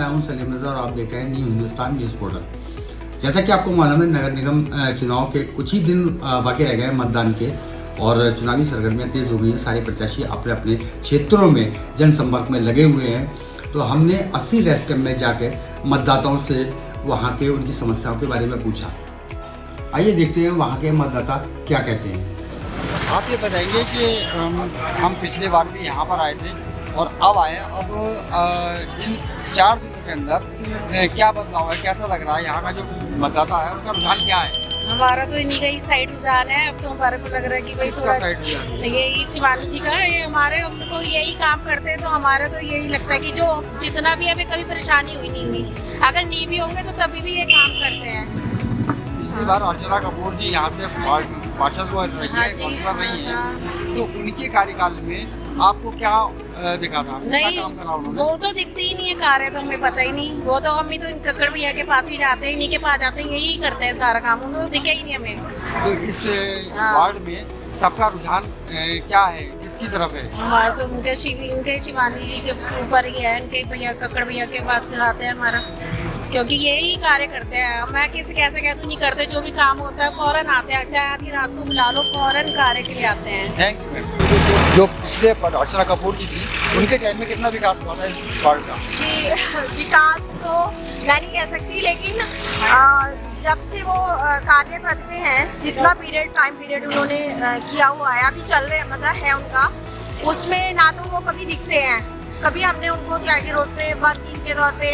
हूं सलीम रज़ा और आप देख रहे हैं न्यू हिंदुस्तान न्यूज़ पोर्टल। जैसा कि आपको मालूम है, नगर निगम चुनाव के कुछ ही दिन बाकी रह गए मतदान के और चुनावी सरगर्मियां तेज़ हो गई हैं। सारे प्रत्याशी अपने अपने क्षेत्रों में जनसंपर्क में लगे हुए हैं। तो हमने 80 रेस्ट कैंप में जाकर मतदाताओं से वहाँ के उनकी समस्याओं के बारे में पूछा। आइए देखते हैं वहाँ के मतदाता क्या कहते हैं। आप ये बताएंगे कि हम पिछले बार भी यहाँ पर आए थे और अब आए, अब इन 4 दिनों के अंदर क्या बदलाव है, कैसा लग रहा है? यहाँ का जो मतदाता है उसका रुझान क्या है? हमारा तो इन्हीं का ही साइड रुझान है। अब तो हमारे को लग रहा है कि भाई थोड़ा यही शिवानी जी का ये हमारे हमको यही काम करते हैं, तो हमारे तो यही लगता है कि जो जितना भी हमें कभी परेशानी हुई नहीं हुई, अगर नहीं भी होंगे तो तभी भी ये काम करते हैं। पिछली बार अर्चना कपूर जी यहाँ से पार्षद रही है, तो उनके कार्यकाल में आपको क्या दिखा था? नहीं, वो तो दिखते ही नहीं है कार्य, तो हमें पता ही नहीं। वो तो हम ही तो कक्कड़ भैया के पास ही जाते हैं, इन्हीं के पास जाते हैं, यही करते हैं सारा काम, उनको तो दिखा ही नहीं हमें। तो इस वार्ड में सबका रुझान क्या है, किसकी तरफ है? हमारा तो उनके शिवानी जी के ऊपर ही है, इनके भैया कक्कड़ भैया के पास से आते हैं हमारा, क्योंकि यही कार्य करते हैं। मैं किसी कैसे कह दूँ नहीं करते, जो भी काम होता है फौरन आते हैं, चाहे आधी रात को बुला लो, फौरन कार्य के लिए आते हैं। Thank you ma'am. जो पिछले अर्चना कपूर जी थी, उनके टाइम में कितना विकास हुआ था इस वार्ड का? जी, विकास तो मैं नहीं कह सकती, लेकिन जब से वो कार्यपद में हैं, जितना टाइम पीरियड उन्होंने किया हुआ है, अभी चल रहे मतलब है उनका, उसमें ना तो वो कभी दिखते हैं, कभी हमने उनको त्यागी रोड पे वर्किंग के तौर पे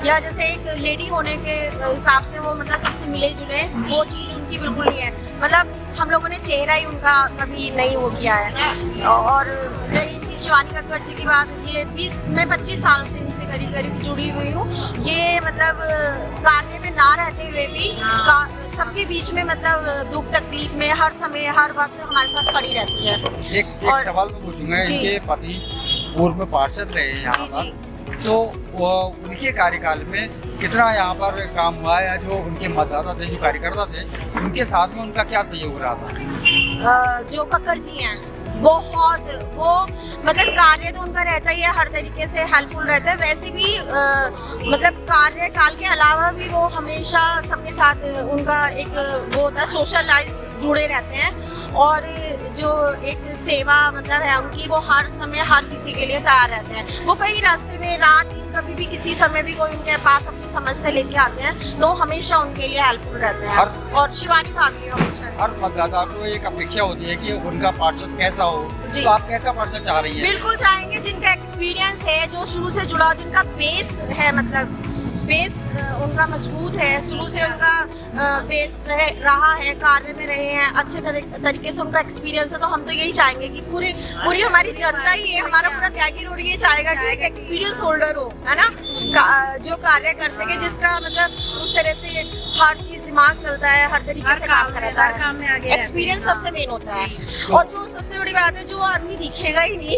या जैसे एक लेडी होने के हिसाब से वो मतलब सबसे मिले जुले, वो चीज़ उनकी बिल्कुल नहीं है। मतलब हम लोगों ने चेहरा ही उनका कभी नहीं वो किया है। और इनकी शिवानी कक्कड़ जी की बात, ये 25 साल से इनसे करीब जुड़ी हुई हूँ। ये मतलब कार्य में ना रहते हुए भी सबके बीच में मतलब दुख तकलीफ में हर समय हर वक्त हमारे साथ खड़ी रहती है। एक सवाल मैं पूछूंगा, इनके पति पूर्व में पार्षद रहे यहाँ पर, तो वो उनके कार्यकाल में कितना यहाँ पर काम हुआ है, या जो उनके मतदाता थे, जो कार्यकर्ता थे, उनके साथ में उनका क्या सहयोग रहा था? जो कक्कड़ जी हैं बहुत, वो मतलब कार्य तो उनका रहता ही है, हर तरीके से हेल्पफुल रहता है। वैसे भी मतलब कार्यकाल के अलावा भी वो हमेशा सबके साथ उनका एक वो होता है, सोशल लाइफ जुड़े रहते हैं। और जो एक सेवा मतलब है उनकी, वो हर समय हर किसी के लिए तैयार रहते हैं। वो कई रास्ते में रात दिन कभी भी किसी समय भी कोई उनके पास अपनी समस्या लेके आते हैं, तो हमेशा उनके लिए हेल्पफुल रहते हैं। और शिवानी भाभी हमेशा हर मतदाता को एक अपेक्षा होती है कि उनका पार्षद कैसा हो, तो आप कैसा पार्षद चाह रही हैं? बिल्कुल चाहेंगे जिनका एक्सपीरियंस है, जो शुरू से जुड़ा, जिनका बेस है, मतलब बेस उनका मजबूत है, शुरू से उनका बेस रहा है, कार्य में रहे हैं, अच्छे तरीके से उनका एक्सपीरियंस है। तो हम तो यही चाहेंगे कि पूरी हमारी जनता ही है, हमारा पूरा त्यागी रोड ये चाहेगा कि एक एक्सपीरियंस होल्डर हो, है ना, जो कार्य कर सके, जिसका मतलब उस तरह से हर चीज दिमाग चलता है, हर तरीके से काम करता है। एक्सपीरियंस सबसे मेन होता है। और जो सबसे बड़ी बात है, जो आदमी दिखेगा ही नहीं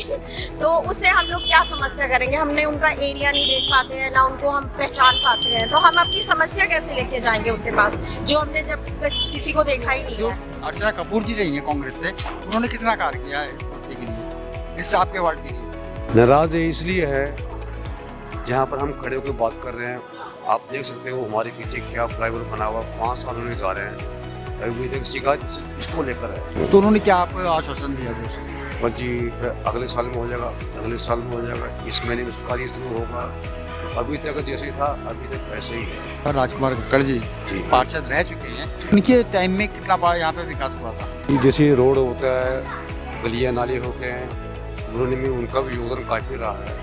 तो उससे हम लोग क्या समस्या करेंगे? हमने उनका एरिया नहीं देख पाते हैं, ना उनको हम पहचान पाते हैं, तो हम अपनी समस्या कैसे लेके जाएंगे उनके पास, जो हमने जब किसी को देखा ही नहीं है। अर्चना कपूर जी रही है कांग्रेस से, उन्होंने कितना कार्य किया है इस बस्ती के लिए, इस आपके वार्ड के लिए? नाराज इसलिए है, जहाँ पर हम खड़े होकर बात कर रहे हैं, आप देख सकते हो हमारे पीछे क्या फ्लाईओवर बना हुआ, 5 साल होने जा रहे हैं, अभी तक शिकायत इसको लेकर है। तो उन्होंने क्या आपको आश्वासन दिया? जी अगले साल में हो जाएगा, अगले साल में हो जाएगा, इस महीने में उसका कार्य शुरू होगा। अभी तक जैसे था अभी तक वैसे ही है। राजकुमार कक्कड़ जी पार्षद रह चुके हैं, उनके टाइम में कितना बार यहाँ पे विकास हुआ था? जैसे रोड होता है, गलियाँ नाले होते हैं, उन्होंने में उनका भी योगदान काफी रहा है।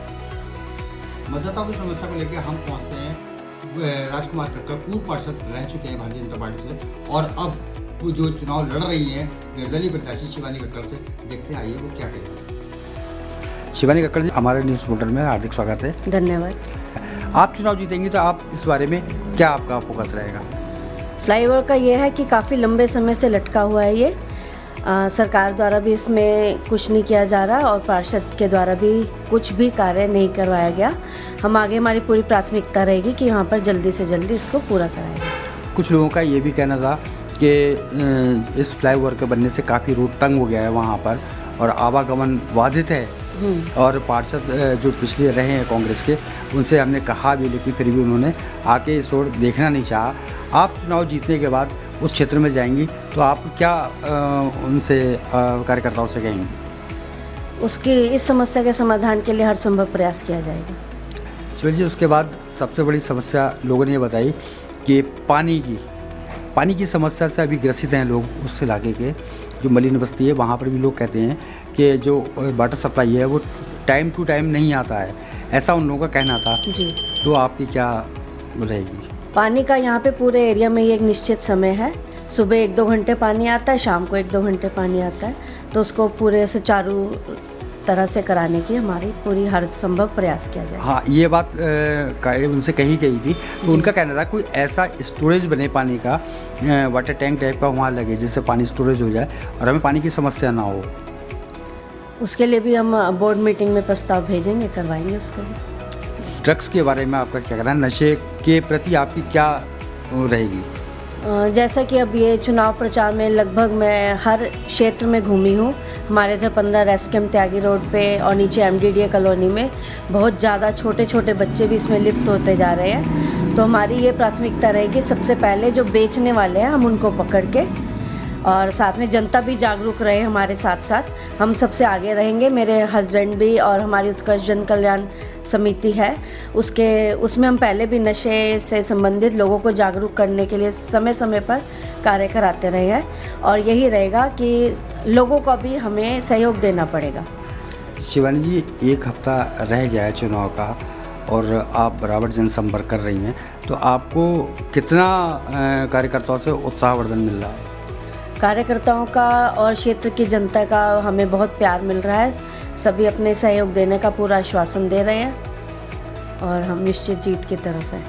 मतदाताओं की समस्या को लेकर हम पहुँचते हैं। राजकुमार कक्कड़ पूर्व पार्षद रह चुके हैं भारतीय जनता पार्टी से, और अब वो जो चुनाव लड़ रही है निर्दलीय प्रत्याशी शिवानी कक्कड़ से, देखते हैं आइए वो क्या कहते हैं। शिवानी कक्कड़ जी, हमारे न्यूज़ पोर्टल में हार्दिक स्वागत है। धन्यवाद। आप चुनाव जीतेंगी तो आप इस बारे में क्या आपका फोकस रहेगा? फ्लाईओवर का ये है कि काफ़ी लंबे समय से लटका हुआ है ये, सरकार द्वारा भी इसमें कुछ नहीं किया जा रहा और पार्षद के द्वारा भी कुछ भी कार्य नहीं करवाया गया। हम आगे हमारी पूरी प्राथमिकता रहेगी कि यहाँ पर जल्दी से जल्दी इसको पूरा कराएंगे। कुछ लोगों का ये भी कहना था कि इस फ्लाईओवर के बनने से काफ़ी रूट तंग हो गया है वहाँ पर और आवागमन बाधित है, और पार्षद जो पिछले रहे हैं कांग्रेस के, उनसे हमने कहा भी, लेकिन फिर भी उन्होंने आके इस ओर देखना नहीं चाहा। आप चुनाव जीतने के बाद उस क्षेत्र में जाएंगी तो आप क्या उनसे कार्यकर्ताओं से कहेंगी? उसकी इस समस्या के समाधान के लिए हर संभव प्रयास किया जाएगा। शिवा जी, उसके बाद सबसे बड़ी समस्या लोगों ने ये बताई कि पानी की समस्या से अभी ग्रसित हैं लोग उस इलाके के। जो मलिन बस्ती है वहाँ पर भी लोग कहते हैं कि जो वाटर सप्लाई है वो टाइम टू टाइम नहीं आता है, ऐसा उन लोगों का कहना था। जी, तो आपकी क्या रहेगी? पानी का यहाँ पे पूरे एरिया में ये एक निश्चित समय है। सुबह 1-2 घंटे पानी आता है, शाम को 1-2 घंटे पानी आता है। तो उसको पूरे से चारों तरह से कराने की हमारी पूरी हर संभव प्रयास किया जाए। हाँ, ये बात उनसे कही गई थी। तो उनका कहना था कोई ऐसा स्टोरेज बने पानी का, वाटर टैंक टाइप का वहाँ लगे जिससे पानी स्टोरेज हो जाए और हमें पानी की समस्या ना हो। उसके लिए भी हम बोर्ड मीटिंग में प्रस्ताव भेजेंगे, करवाएंगे उसको भी। ड्रग्स के बारे में आपका क्या कहना है? नशे के प्रति आपकी क्या रहेगी? जैसा कि अब ये चुनाव प्रचार में लगभग मैं हर क्षेत्र में घूमी हूँ। हमारे इधर 15 रेस्केम त्यागी रोड पे और नीचे MDDA कॉलोनी में बहुत ज़्यादा छोटे छोटे बच्चे भी इसमें लिप्त होते जा रहे हैं। तो हमारी ये प्राथमिकता रहेगी, सबसे पहले जो बेचने वाले हैं हम उनको पकड़ के, और साथ में जनता भी जागरूक रहे हमारे साथ साथ, हम सबसे आगे रहेंगे। मेरे हस्बैंड भी और हमारी उत्कर्ष जन कल्याण समिति है उसमें हम पहले भी नशे से संबंधित लोगों को जागरूक करने के लिए समय समय पर कार्य कराते रहे हैं, और यही रहेगा कि लोगों को भी हमें सहयोग देना पड़ेगा। शिवानी जी, 1 हफ्ता रह गया है चुनाव का और आप बराबर जनसंपर्क कर रही हैं, तो आपको कितना कार्यकर्ताओं से उत्साहवर्धन मिल रहा है? कार्यकर्ताओं का और क्षेत्र की जनता का हमें बहुत प्यार मिल रहा है। सभी अपने सहयोग देने का पूरा आश्वासन दे रहे हैं और हम निश्चित जीत की तरफ हैं।